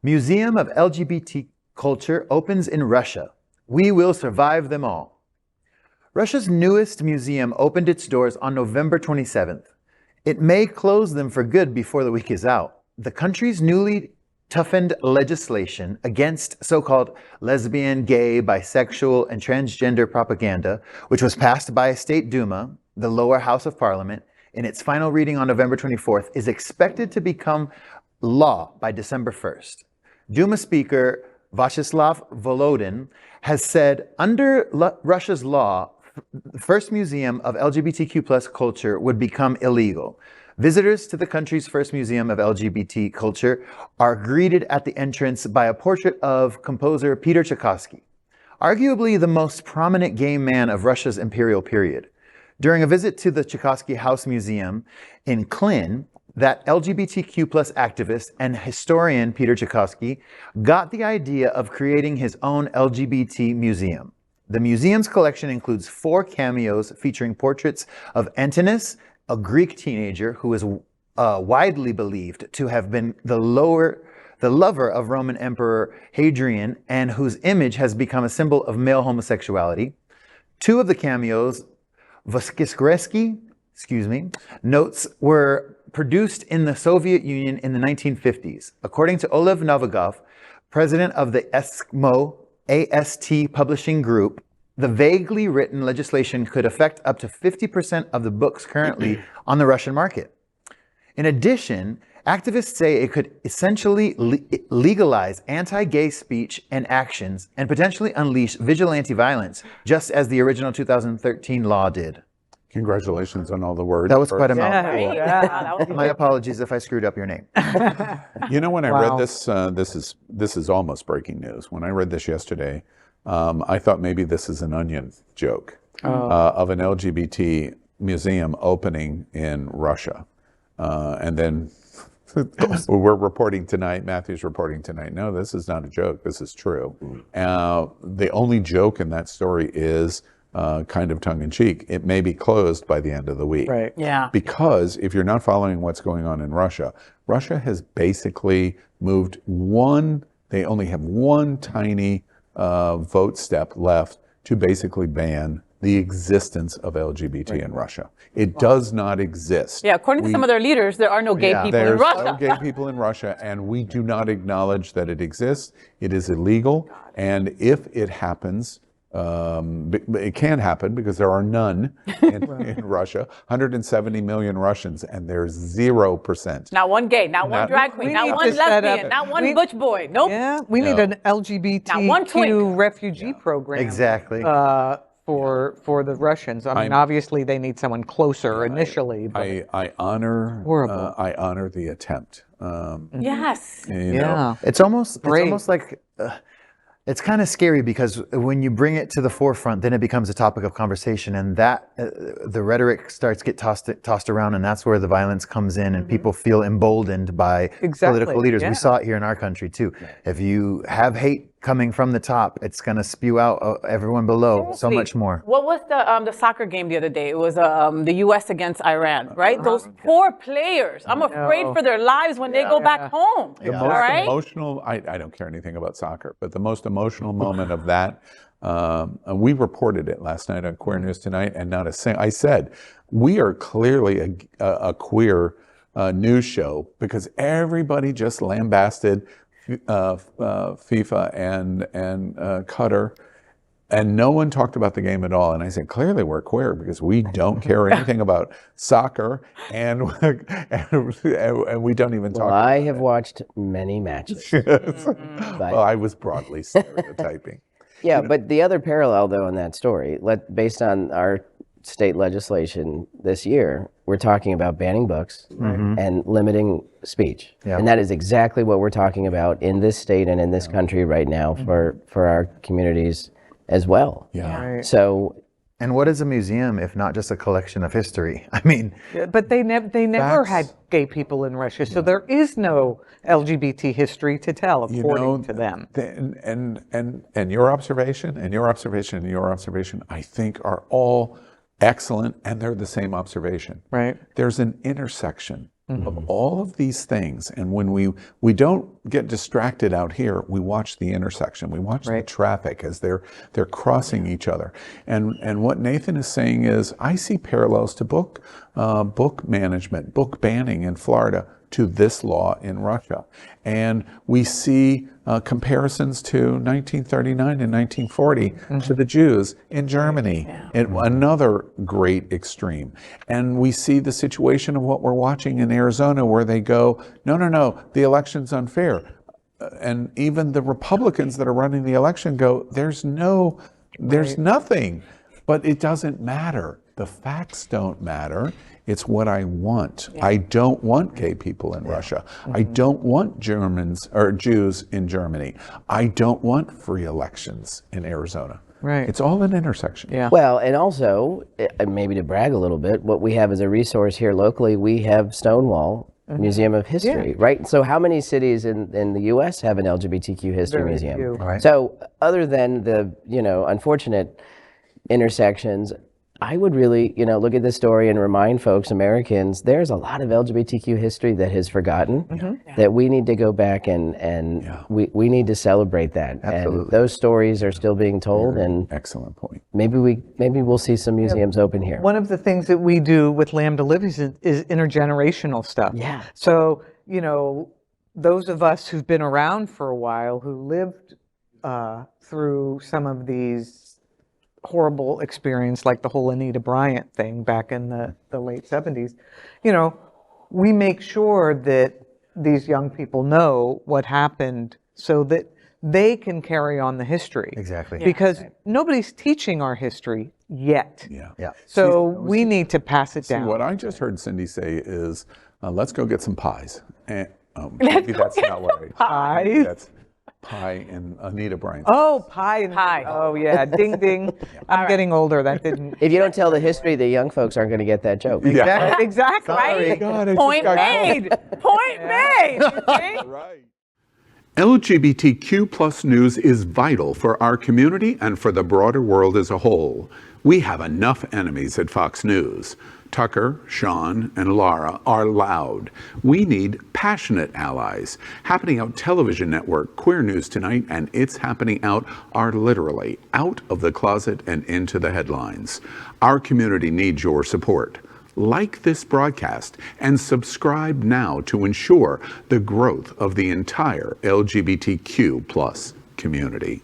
Museum of LGBT Culture opens in Russia. We will survive them all. Russia's newest museum opened its doors on November 27th. It may close them for good before the week is out. The country's newly toughened legislation against so-called lesbian, gay, bisexual, and transgender propaganda, which was passed by State Duma, the lower house of parliament, in its final reading on November 24th, is expected to become law by December 1st. Duma Speaker Vyacheslav Volodin has said under Russia's law, the first museum of LGBTQ+ culture would become illegal. Visitors to the country's first museum of LGBT culture are greeted at the entrance by a portrait of composer Pyotr Tchaikovsky, arguably the most prominent gay man of Russia's imperial period. During a visit to the Tchaikovsky House Museum in Klin, that LGBTQ+ activist and historian Pyotr Tchaikovsky got the idea of creating his own LGBT museum. The museum's collection includes 4 cameos featuring portraits of Antinous, a Greek teenager who is widely believed to have been the lover of Roman Emperor Hadrian and whose image has become a symbol of male homosexuality. 2 of the cameos, Voskresensky, notes were produced in the Soviet Union in the 1950s. According to Oleg Novikov, president of the Eksmo-AST publishing group, the vaguely written legislation could affect up to 50% of the books currently on the Russian market. In addition, activists say it could essentially legalize anti-gay speech and actions and potentially unleash vigilante violence, just as the original 2013 law did. Congratulations on all the words. That was quite a mouthful. Yeah. My apologies if I screwed up your name. You know, when I read this, this is almost breaking news. When I read this yesterday, I thought maybe this is an Onion joke of an LGBT museum opening in Russia. And then we're reporting tonight, Matthew's reporting tonight, no, this is not a joke, this is true. The only joke in that story is kind of tongue-in-cheek. It may be closed by the end of the week. Right. Yeah. Because if you're not following what's going on in Russia, Russia has basically moved they only have one tiny vote step left to basically ban the existence of LGBT in Russia. It does not exist. Yeah, according to some of their leaders, there are no gay people in Russia. There's no gay people in Russia, and we do not acknowledge that it exists. It is illegal, and if it happens, it can happen because there are none in Russia. 170 million Russians, and there's 0%. Not one gay, not one drag queen, not one lesbian, not one butch boy. Nope. Yeah, we need an LGBTQ refugee program. Exactly. For the Russians. I mean, obviously they need someone closer initially. But I honor horrible. I honor the attempt. Yes. You know. It's almost like it's kind of scary because when you bring it to the forefront, then it becomes a topic of conversation, and that the rhetoric starts to get tossed around, and that's where the violence comes in, and people feel emboldened by political leaders. We saw it here in our country too. If you have hate coming from the top, it's going to spew out everyone below so much more. What was the soccer game the other day? It was the U.S. against Iran, right? Those poor players. I'm afraid for their lives when they go back home. The most emotional, I don't care anything about soccer, but the most emotional moment of that, we reported it last night on Queer News Tonight, and not a single, I said, we are clearly a queer news show because everybody just lambasted FIFA and Qatar, and no one talked about the game at all. And I said, clearly we're queer because we don't care anything about soccer, and we don't even talk about I have watched many matches. Well, I was broadly stereotyping. Yeah, but the other parallel, though, in that story, based on our state legislation this year, we're talking about banning books and limiting speech. And that is exactly what we're talking about in this state and in this country right now for our communities as well. So, and what is a museum if not just a collection of history? I mean, but they never had gay people in Russia, so there is no LGBT history to tell, according to them. And your observation, and your observation, and your observation, I think are all excellent, and they're the same observation. Right. There's an intersection of all of these things. And when we don't get distracted out here, we watch the intersection, we watch the traffic as they're crossing each other. And what Nathan is saying is, I see parallels to book management, book banning in Florida to this law in Russia. And we see comparisons to 1939 and 1940 to the Jews in Germany, and another great extreme. And we see the situation of what we're watching in Arizona, where they go, no, the election's unfair. And even the Republicans that are running the election go, there's nothing. But it doesn't matter. The facts don't matter. It's what I want. I don't want gay people in Russia. I don't want Germans or Jews in Germany. I don't want free elections in Arizona. Right. It's all an intersection. Yeah. Well, and also, maybe to brag a little bit, what we have as a resource here locally, we have Stonewall Museum of History, right? So how many cities in the U.S. have an LGBTQ history museum? Right. So other than the, unfortunate intersections, I would really, look at this story and remind folks, Americans, there's a lot of LGBTQ history that is forgotten, that we need to go back and we need to celebrate that. Absolutely. And those stories are still being told, and Excellent point. maybe we'll see some museums open here. One of the things that we do with Lambda Living is intergenerational stuff. Yeah. So, those of us who've been around for a while, who lived through some of these horrible experience, like the whole Anita Bryant thing back in the late 70s, we make sure that these young people know what happened so that they can carry on the history. Exactly. Because nobody's teaching our history yet. Yeah. So we need to pass it down. What I just heard Cindy say is, let's go get some pies. And maybe that's not what I... Pies? That's pie and Anita Bryant. Oh, pie. Pie. Oh, yeah. Ding, ding. I'm getting older. That didn't. If you don't tell the history, the young folks aren't going to get that joke. Yeah. Exactly. Right? God, I Point just got made. Point made. You see? right. LGBTQ plus news is vital for our community and for the broader world as a whole. We have enough enemies at Fox News. Tucker, Sean, and Laura are loud. We need passionate allies. Happening Out Television Network, Queer News Tonight, and It's Happening Out are literally out of the closet and into the headlines. Our community needs your support. Like this broadcast and subscribe now to ensure the growth of the entire LGBTQ plus community.